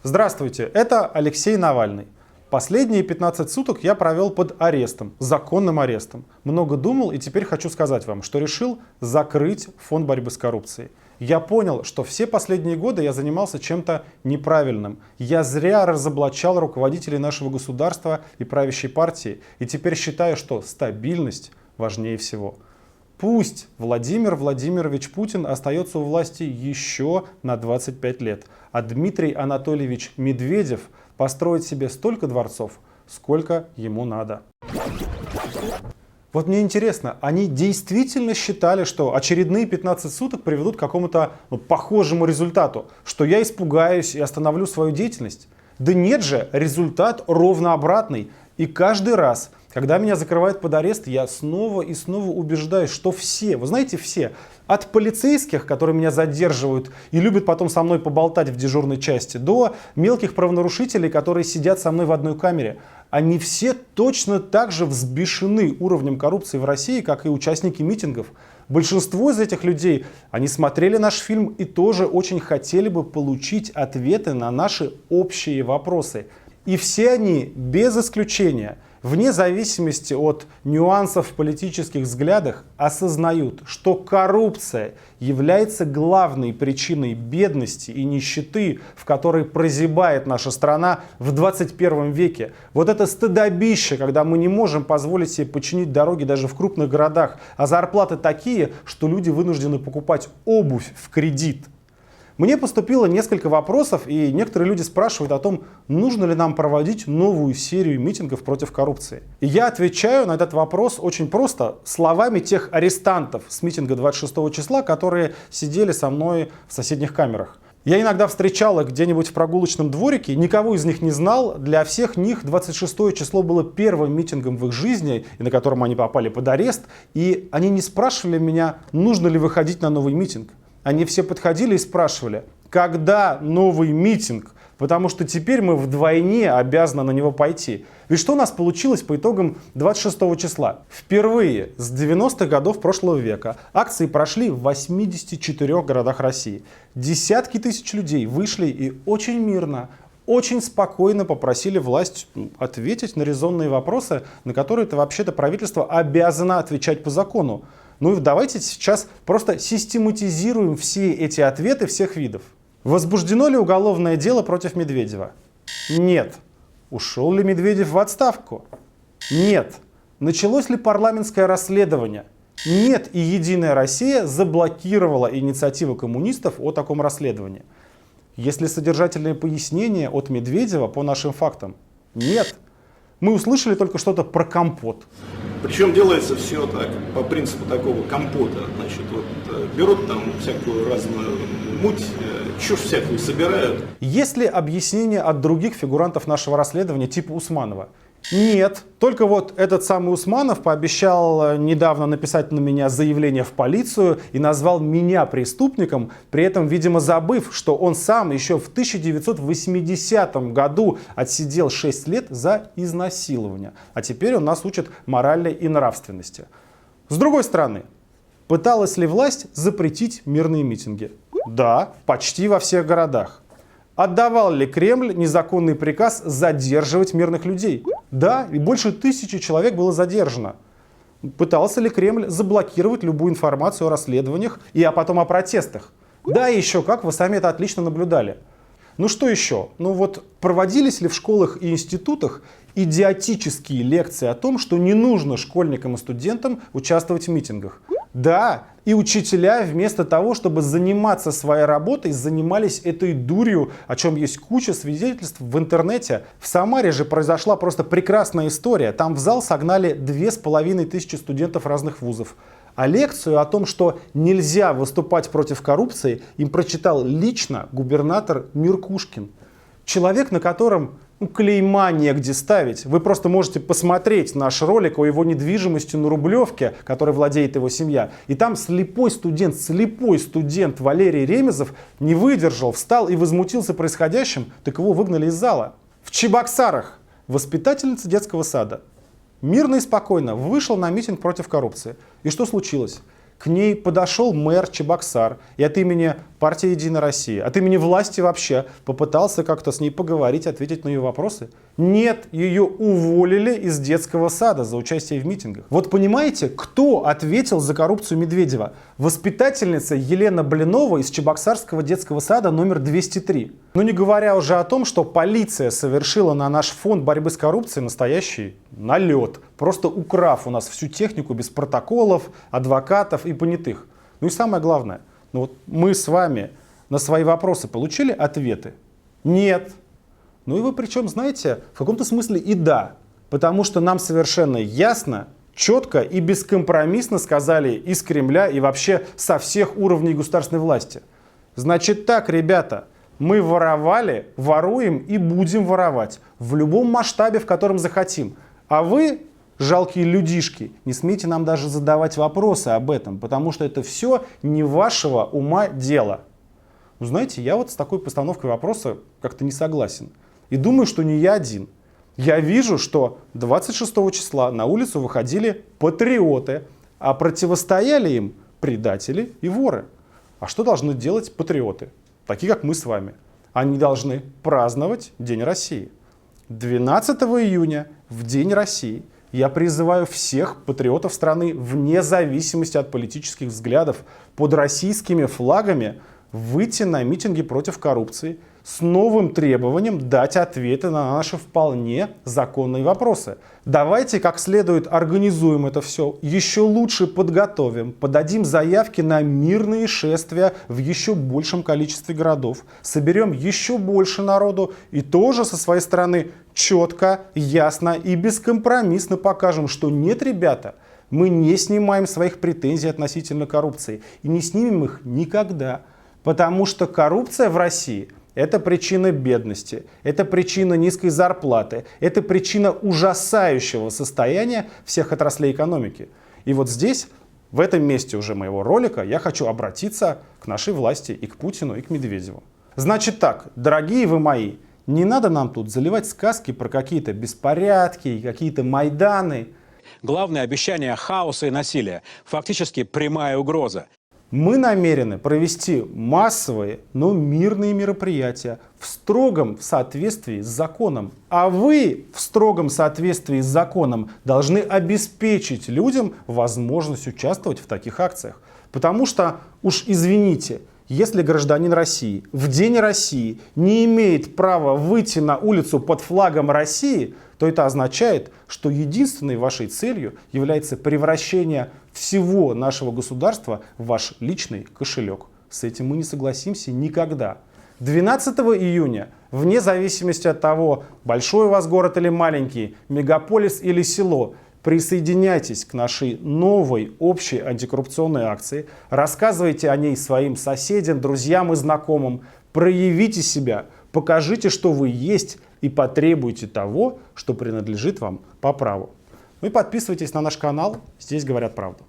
Здравствуйте, это Алексей Навальный. Последние 15 суток я провел под арестом, законным арестом. Много думал и теперь хочу сказать вам, что решил закрыть фонд борьбы с коррупцией. Я понял, что все последние годы я занимался чем-то неправильным. Я зря разоблачал руководителей нашего государства и правящей партии. И теперь считаю, что стабильность важнее всего. Пусть Владимир Владимирович Путин остается у власти еще на 25 лет, а Дмитрий Анатольевич Медведев построит себе столько дворцов, сколько ему надо. Вот мне интересно, они действительно считали, что очередные 15 суток приведут к какому-то похожему результату, что я испугаюсь и остановлю свою деятельность? Да нет же, результат ровно обратный. И каждый раз, когда меня закрывают под арест, я снова и снова убеждаюсь, что все, вы знаете, все, от полицейских, которые меня задерживают и любят потом со мной поболтать в дежурной части, до мелких правонарушителей, которые сидят со мной в одной камере, они все точно так же взбешены уровнем коррупции в России, как и участники митингов. Большинство из этих людей, они смотрели наш фильм и тоже очень хотели бы получить ответы на наши общие вопросы. И все они, без исключения, вне зависимости от нюансов в политических взглядах, осознают, что коррупция является главной причиной бедности и нищеты, в которой прозябает наша страна в 21 веке. Вот это стыдобище, когда мы не можем позволить себе починить дороги даже в крупных городах, а зарплаты такие, что люди вынуждены покупать обувь в кредит. Мне поступило несколько вопросов, и некоторые люди спрашивают о том, нужно ли нам проводить новую серию митингов против коррупции. И я отвечаю на этот вопрос очень просто, словами тех арестантов с митинга 26 числа, которые сидели со мной в соседних камерах. Я иногда встречал их где-нибудь в прогулочном дворике, никого из них не знал. Для всех них 26 число было первым митингом в их жизни, и на котором они попали под арест. И они не спрашивали меня, нужно ли выходить на новый митинг. Они все подходили и спрашивали, когда новый митинг, потому что теперь мы вдвойне обязаны на него пойти. Ведь что у нас получилось по итогам 26 числа? Впервые с 90-х годов прошлого века акции прошли в 84 городах России. Десятки тысяч людей вышли и очень мирно, очень спокойно попросили власть ответить на резонные вопросы, на которые вообще-то правительство обязано отвечать по закону. Ну и давайте сейчас просто систематизируем все эти ответы всех видов. Возбуждено ли уголовное дело против Медведева? Нет. Ушел ли Медведев в отставку? Нет. Началось ли парламентское расследование? Нет. И Единая Россия заблокировала инициативу коммунистов о таком расследовании. Есть ли содержательные пояснения от Медведева по нашим фактам? Нет. Мы услышали только что-то про компот. Причем делается все так, по принципу такого компота. Значит, вот берут там всякую разную муть, чушь всякую собирают. Есть ли объяснение от других фигурантов нашего расследования, типа Усманова? Нет. Только вот этот самый Усманов пообещал недавно написать на меня заявление в полицию и назвал меня преступником, при этом, видимо, забыв, что он сам еще в 1980 году отсидел 6 лет за изнасилование. А теперь он нас учит морали и нравственности. С другой стороны, пыталась ли власть запретить мирные митинги? Да, почти во всех городах. Отдавал ли Кремль незаконный приказ задерживать мирных людей? Да, и больше 1000 человек было задержано. Пытался ли Кремль заблокировать любую информацию о расследованиях и потом о протестах? Да, и еще как, вы сами это отлично наблюдали. Ну что еще? Ну вот проводились ли в школах и институтах идиотические лекции о том, что не нужно школьникам и студентам участвовать в митингах? Да, и учителя вместо того, чтобы заниматься своей работой, занимались этой дурью, о чем есть куча свидетельств в интернете. В Самаре же произошла просто прекрасная история. Там в зал согнали 2500 студентов разных вузов. А лекцию о том, что нельзя выступать против коррупции, им прочитал лично губернатор Миркушкин. Человек, на котором клейма негде ставить. Вы просто можете посмотреть наш ролик о его недвижимости на Рублевке, которой владеет его семья. И там слепой студент Валерий Ремезов не выдержал, встал и возмутился происходящим, так его выгнали из зала. В Чебоксарах воспитательница детского сада мирно и спокойно вышла на митинг против коррупции. И что случилось? К ней подошел мэр Чебоксар и от имени партии «Единая Россия», от имени власти вообще попытался как-то с ней поговорить, ответить на ее вопросы. Нет, ее уволили из детского сада за участие в митингах. Вот понимаете, кто ответил за коррупцию Медведева? Воспитательница Елена Блинова из Чебоксарского детского сада номер 203. Ну не говоря уже о том, что полиция совершила на наш фонд борьбы с коррупцией настоящий налет, просто украв у нас всю технику без протоколов, адвокатов и понятых. Ну и самое главное, ну вот мы с вами на свои вопросы получили ответы? Нет. Ну и вы причем, знаете, в каком-то смысле и да, потому что нам совершенно ясно, четко и бескомпромиссно сказали из Кремля и вообще со всех уровней государственной власти. Значит так, ребята, мы воровали, воруем и будем воровать в любом масштабе, в котором захотим. А вы, жалкие людишки, не смейте нам даже задавать вопросы об этом, потому что это все не вашего ума дело. Ну, знаете, я вот с такой постановкой вопроса как-то не согласен. И думаю, что не я один. Я вижу, что 26 числа на улицу выходили патриоты, а противостояли им предатели и воры. А что должны делать патриоты, такие как мы с вами? Они должны праздновать День России. 12 июня, в День России, я призываю всех патриотов страны, вне зависимости от политических взглядов, под российскими флагами выйти на митинги против коррупции с новым требованием дать ответы на наши вполне законные вопросы. Давайте как следует организуем это все, еще лучше подготовим, подадим заявки на мирные шествия в еще большем количестве городов, соберем еще больше народу и тоже со своей стороны четко, ясно и бескомпромиссно покажем, что нет, ребята, мы не снимаем своих претензий относительно коррупции и не снимем их никогда. Потому что коррупция в России – это причина бедности, это причина низкой зарплаты, это причина ужасающего состояния всех отраслей экономики. И вот здесь, в этом месте уже моего ролика, я хочу обратиться к нашей власти, и к Путину, и к Медведеву. Значит так, дорогие вы мои, не надо нам тут заливать сказки про какие-то беспорядки, какие-то майданы. Главное обещание хаоса и насилия, фактически прямая угроза. Мы намерены провести массовые, но мирные мероприятия в строгом соответствии с законом. А вы в строгом соответствии с законом должны обеспечить людям возможность участвовать в таких акциях. Потому что, уж извините, если гражданин России в День России не имеет права выйти на улицу под флагом России, то это означает, что единственной вашей целью является превращение всего нашего государства в ваш личный кошелек. С этим мы не согласимся никогда. 12 июня, вне зависимости от того, большой у вас город или маленький, мегаполис или село, присоединяйтесь к нашей новой общей антикоррупционной акции, рассказывайте о ней своим соседям, друзьям и знакомым, проявите себя, покажите, что вы есть, и потребуйте того, что принадлежит вам по праву. Ну и подписывайтесь на наш канал, здесь говорят правду.